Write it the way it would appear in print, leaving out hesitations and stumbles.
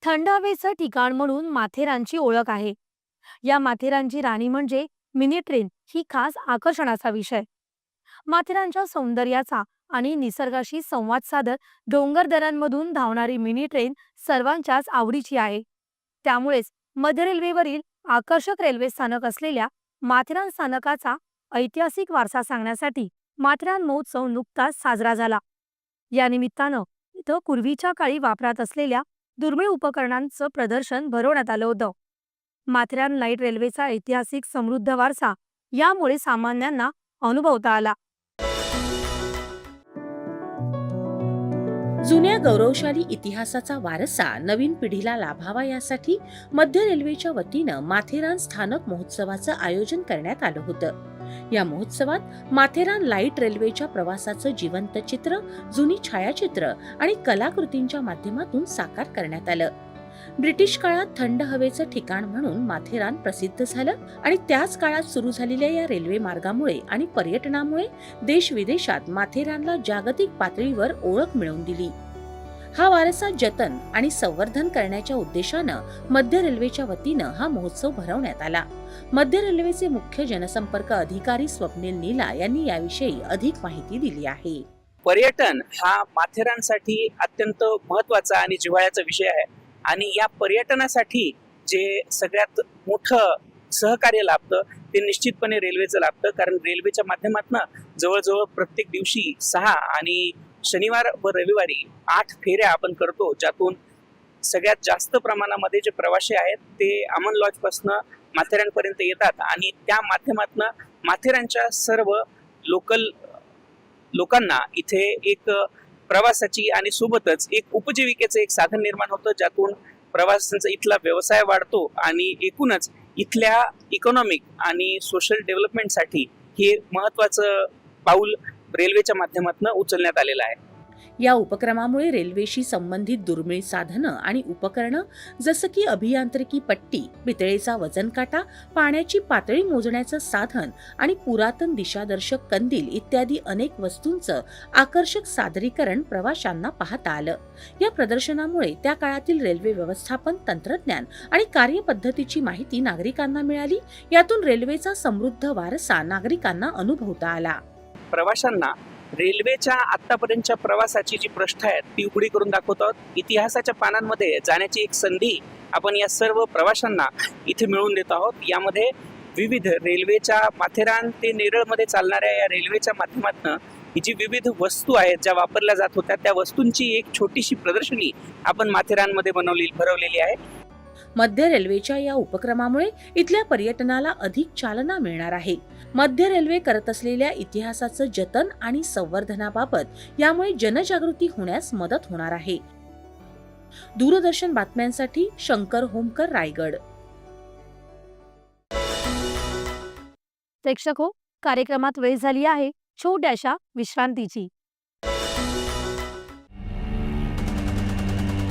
थंड हवेचं ठिकाण म्हणून माथेरानची ओळख आहे. या माथेरानची राणी म्हणजे मिनी ट्रेन ही खास आकर्षणाचा विषय. माथेरानच्या सौंदर्याचा आणि निसर्गाशी संवाद साधत डोंगर दऱ्यांमधून धावणारी मिनी ट्रेन सर्वांच्याच आवडीची आहे. त्यामुळेच मध्य रेल्वेवरील आकर्षक रेल्वे स्थानक असलेल्या माथेरान स्थानकाचा ऐतिहासिक वारसा सांगण्यासाठी माथेरान महोत्सव नुकताच साजरा झाला. या निमित्तानं इथं पूर्वीच्या काळी वापरात असलेल्या दुर्मिळ उपकरणांचं प्रदर्शन भरवण्यात आलं होतं. माथेरान लाईट रेल्वेचा ऐतिहासिक समृद्ध वारसा यामुळे सामान्यांना अनुभवता आला. जुन्या गौरवशाली इतिहासाचा वारसा नवीन पिढीला लाभावा यासाठी मध्य रेल्वेच्या वतीनं माथेरान स्थानक महोत्सवाचं आयोजन करण्यात आलं होतं. या महोत्सवात माथेरान लाईट रेल्वेच्या प्रवासाचं जिवंत चित्र, जुनी छायाचित्र आणि कलाकृतींच्या माध्यमातून साकार करण्यात आलं. ब्रिटिश काळात थंड हवेचं ठिकाण म्हणून माथेरान प्रसिद्ध झालं आणि त्याच काळात सुरू झालेल्या या रेल्वे मार्गामुळे आणि पर्यटनामुळे देश विदेशात माथेरानला जागतिक पातळीवर ओळख मिळवून दिली. हा वारसा जतन आणि संवर्धन करण्याच्या उद्देशानं मध्य रेल्वेच्या वतीनं हा महोत्सव भरवण्यात आला. मध्य रेल्वेचे मुख्य जनसंपर्क अधिकारी स्वप्नील नीला यांनी याविषयी अधिक माहिती दिली आहे. पर्यटन हा माथेरानसाठी अत्यंत महत्त्वाचा आणि जिव्हाळ्याचा विषय आहे आणि या पर्यटनासाठी जे सगळ्यात मोठं सहकार्य लाभतं ते निश्चितपणे रेल्वेचं लाभतं. कारण रेल्वेच्या माध्यमातून जवळजवळ प्रत्येक दिवशी 6 आणि शनिवार व रविवारी 8 फेऱ्या आपण करतो, ज्यातून सगळ्यात जास्त प्रमाणामध्ये जे प्रवासी आहेत ते अमन लॉजपासून माथेरानपर्यंत येतात आणि त्या माध्यमातून माथेरानच्या सर्व लोकल लोकांना इथे एक प्रवासाची आणि सोबतच एक उपजीविकेचं एक साधन निर्माण होतं, ज्यातून प्रवासांचा इथला व्यवसाय वाढतो आणि एकूणच इथल्या इकॉनॉमिक आणि सोशल डेव्हलपमेंटसाठी हे महत्त्वाचं पाऊल रेल्वेच्या माध्यमातून उचलण्यात आलेलं आहे. या उपक्रमामुळे रेल्वेशी संबंधित दुर्मिळ साधनं आणि उपकरणं जसं की अभियांत्रिकी पट्टी, पितळेचा वजन काटा, पाण्याची पातळी मोजण्याचं साधन आणि पुरातन दिशादर्शक कंदील इत्यादी अनेक वस्तूंचं आकर्षक सादरीकरण प्रवाशांना पाहता आलं. या प्रदर्शनामुळे त्या काळातील रेल्वे व्यवस्थापन, तंत्रज्ञान आणि कार्यपद्धतीची माहिती नागरिकांना मिळाली. यातून रेल्वेचा समृद्ध वारसा नागरिकांना अनुभवता आला. प्रवाशांना रेल्वेच्या आतापर्यंतच्या प्रवासाची जी पृष्ठ आहेत ती उघडी करून दाखवत आहोत. इतिहासाच्या पानांमध्ये जाण्याची एक संधी आपण या सर्व प्रवाशांना इथे मिळवून देत आहोत. यामध्ये विविध रेल्वेच्या माथेरान ते नेरळमध्ये चालणाऱ्या या रेल्वेच्या माध्यमातून ही जी विविध वस्तू आहेत ज्या वापरल्या जात होत्या त्या वस्तूंची एक छोटीशी प्रदर्शनी आपण माथेरानमध्ये भरवलेली आहे. मध्य रेल्वेच्या या उपक्रमामुळे इथल्या पर्यटनाला अधिक चालना मिळणार आहे. मध्य रेल्वे करत असलेल्या इतिहासाचं जतन आणि संवर्धनाबाबत यामुळे जनजागृती होण्यास मदत होणार आहे. दूरदर्शन बातम्यांसाठी शंकर होमकर, रायगड. प्रेक्षक हो, कार्यक्रमात वेळ झाली आहे छोट्याशा विश्रांतीची.